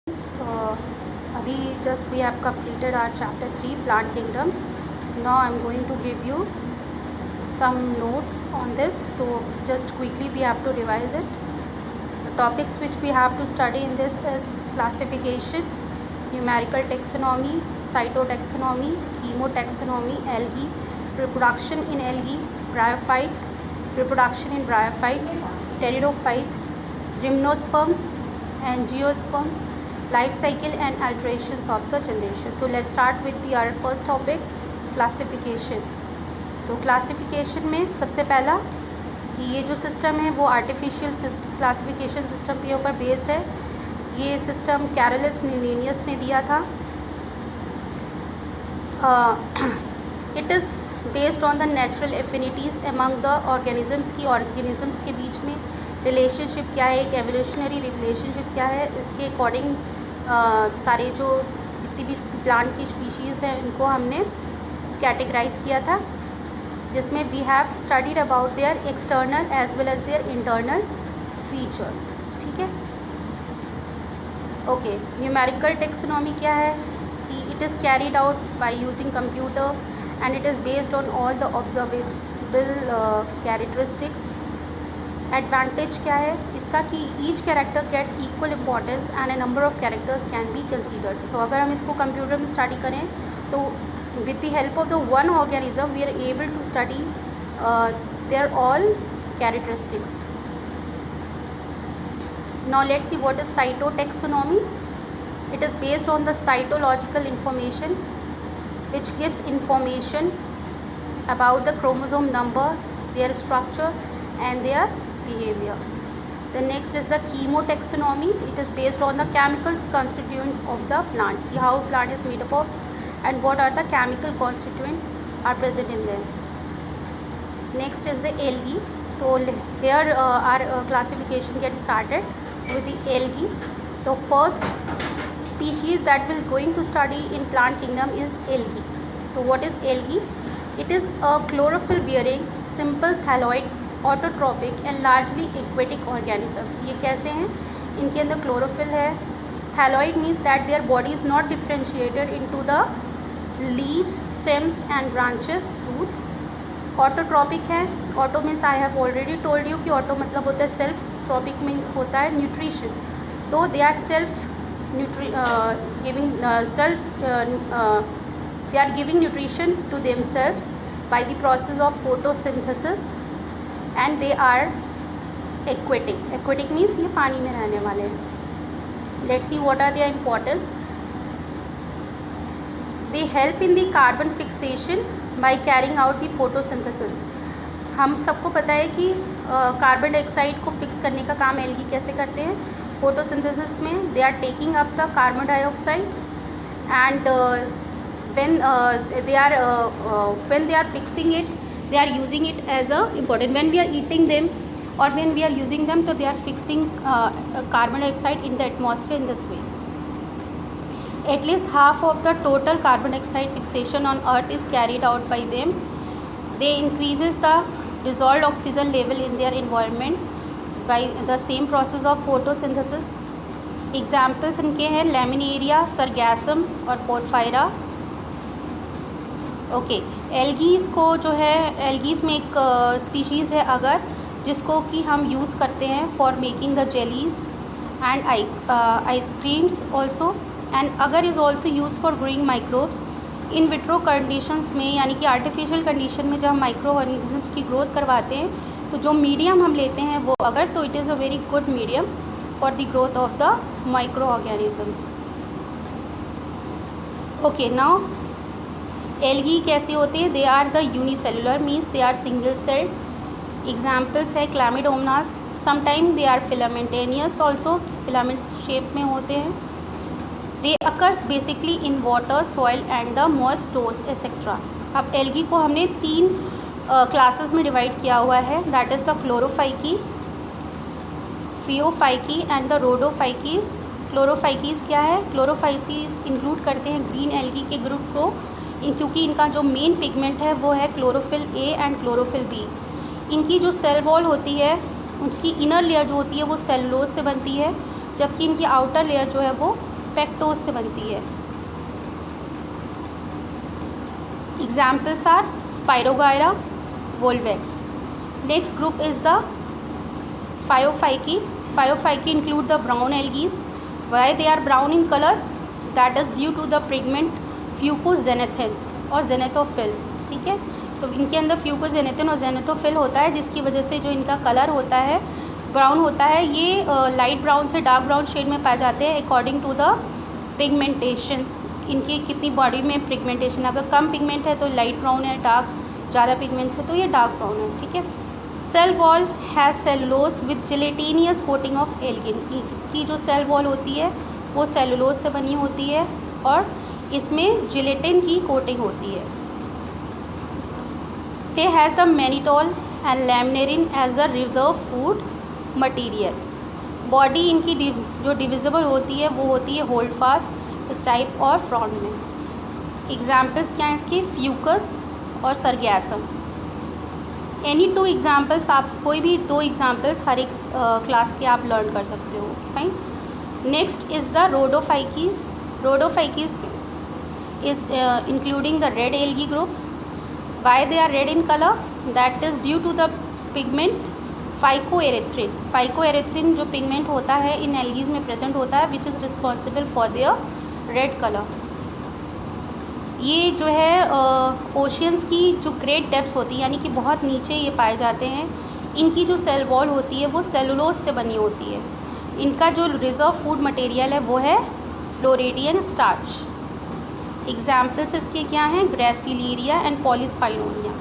अभी just we have completed our chapter 3 plant kingdom. Now I'm going to give you some notes on this, so just quickly we have to revise it. The topics which we have to study in this is classification, numerical taxonomy, cytotaxonomy, chemotaxonomy, algae, reproduction in algae, bryophytes, reproduction in bryophytes, pteridophytes, gymnosperms, angiosperms, life cycle and alterations of the generation. So let's start with our first topic, classification. तो classification में सबसे पहला कि ये जो system है वो artificial classification system के ऊपर बेस्ड है. ये सिस्टम कैरोलस लिनेनियस ने दिया था. It is based on the natural affinities among the organisms की ऑर्गेनिजम्स के बीच में रिलेशनशिप क्या है, एक एवोल्यूशनरी रिलेशनशिप क्या है, इसके अकॉर्डिंग सारे जो जितनी भी प्लांट की स्पीशीज़ हैं इनको हमने कैटेगराइज किया था, जिसमें we have studied about their external as well as their internal feature. ठीक है, ओके. न्यूमेरिकल टेक्सोनॉमी क्या है कि it is carried out by using computer and it is based on all the observable characteristics. Advantage क्या है इसका कि each character gets equal importance and a number of characters can be considered. तो अगर हम इसको कंप्यूटर में study करें तो with the help of the one organism we are able to study their all characteristics. Now let's see what is cytotaxonomy. It is based on the cytological information which gives information about the chromosome number, their structure and their behavior. The next is the chemotaxonomy. It is based on the chemical constituents of the plant, how plant is made up of and what are the chemical constituents are present in them. Next is the algae. So here our classification gets started with the algae. The first species that we're going to study in plant kingdom is algae. So what is algae? It is a chlorophyll bearing simple thalloid autotrophic and largely aquatic organisms. ये कैसे हैं? इनके अंदर chlorophyll है. Thalloid means that their body is not differentiated into the leaves, stems and branches, roots. Autotrophic है. Auto means I have already told you कि auto मतलब होता है सेल्फ, ट्रॉपिक मीन्स होता है न्यूट्रिशन. तो they are self giving nutrition to themselves by the process of photosynthesis and they are aquatic. Aquatic means ये पानी में रहने वाले हैं. Let's see what are their importance. They help in the carbon fixation by carrying out the photosynthesis. हम सबको पता है कि कार्बन डाइऑक्साइड को फिक्स करने का काम एल्गी कैसे करते हैं. फोटोसिंथेसिस में they are taking up the carbon dioxide and when they are fixing it, they are using it as a important. When we are eating them or when we are using them, so they are fixing carbon dioxide in the atmosphere in this way. At least half of the total carbon dioxide fixation on earth is carried out by them. They increases the dissolved oxygen level in their environment by the same process of photosynthesis. Examples इनके हैं laminaria, सरगैसम और porphyra. Okay. एल्गीज़ को जो है, एल्गीज़ में एक species है अगर, जिसको कि हम यूज़ करते हैं for making the jellies and ice creams also. And agar is also use for growing microbes in vitro conditions में, यानी कि आर्टिफिशियल कंडीशन में जब हम माइक्रो ऑर्गेनिजम्स की ग्रोथ करवाते हैं तो जो मीडियम हम लेते हैं वो अगर, तो it is a very good medium for the growth of the micro organisms. Okay. Now algae कैसे होते हैं? They are the unicellular means they are single celled. Examples है Chlamydomonas. Sometime they are filamentous also, filaments shape में होते हैं. They occurs basically in water, soil and the moist stones etcetera. अब algae को हमने 3 क्लासेस में divide किया हुआ है, that is the क्लोरोफाइकी, फियोफाइकी and the रोडोफाइकीज़. क्लोरोफाइकीज़ क्या है? क्लोरोफाइकीज़ इंक्लूड करते हैं ग्रीन एल्गी के ग्रुप को, क्योंकि इनका जो मेन पिगमेंट है वो है chlorophyll A and chlorophyll B. इनकी जो सेल वॉल होती है उसकी इनर लेयर जो होती है वो सेलुलोज से बनती है, जबकि इनकी आउटर लेयर जो है वो स्पेक्टोज से बनती है। Examples are Spirogyra, Volvox. Next group is the Phaeophyceae. Phaeophyci include the brown algae. Why they are brown in colors? That is due to the pigment fucoxanthine और xanthophyll. ठीक है, तो इनके अंदर फ्यूकोजेनेथिन और xanthophyll होता है, जिसकी वजह से जो इनका कलर होता है ब्राउन होता है. ये लाइट ब्राउन से डार्क ब्राउन शेड में पाए जाते हैं अकॉर्डिंग टू द पिगमेंटेशंस. इनकी कितनी बॉडी में पिगमेंटेशन, अगर कम पिगमेंट है तो लाइट ब्राउन है, डार्क ज़्यादा पिगमेंट्स है तो ये डार्क ब्राउन है. ठीक है. Cell wall has cellulose with gelatinous coating of algin. की जो सेल वॉल होती है वो सेलुलोज से बनी होती है और इसमें जिलेटिन की कोटिंग होती है. They has the mannitol and laminarin as the reserve food material. Body इनकी जो डिविजिबल होती है वो होती है होल्ड फास्ट, स्टाइप और फ्रॉन में. एग्जाम्पल्स क्या हैं इसके? फ्यूकस और सरगैसम. एनी 2 एग्जाम्पल्स, आप कोई भी 2 एग्जाम्पल्स हर एक क्लास के आप लर्न कर सकते हो. Fine. Next is the Rhodophyceae. Rhodophyceae is including the red algae group. Why they are red in colour? That is due to the pigment phycoerythrin. Phycoerythrin जो पिगमेंट होता है इन एल्गीज में प्रेजेंट होता है, which is responsible for their red colour. ये जो है oceans की जो ग्रेट डेप्थ होती है, यानी कि बहुत नीचे ये पाए जाते हैं, इनकी जो सेल वॉल होती है वो सेलुलोज से बनी होती है. इनका जो रिजर्व फूड मटेरियल है वो है फ्लोरिडियन स्टार्च. एग्जाम्पल्स इसके क्या हैं? Gracilaria and Polysiphonia.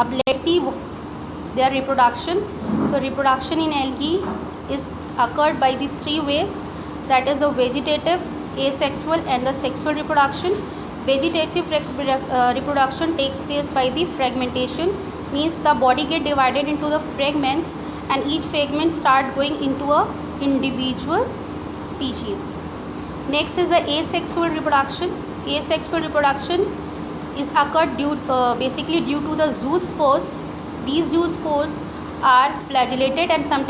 अब लेट्स सी देयर रिप्रोडक्शन. तो reproduction in algae is occurred by the 3 ways, that is the vegetative, asexual and the sexual reproduction. Vegetative reproduction takes place by the fragmentation, means the body get divided into the fragments and each fragment start going into a individual species. Next is the asexual reproduction. Asexual reproduction is occurred basically due to the zoospores. These zoospores are flagellated and sometimes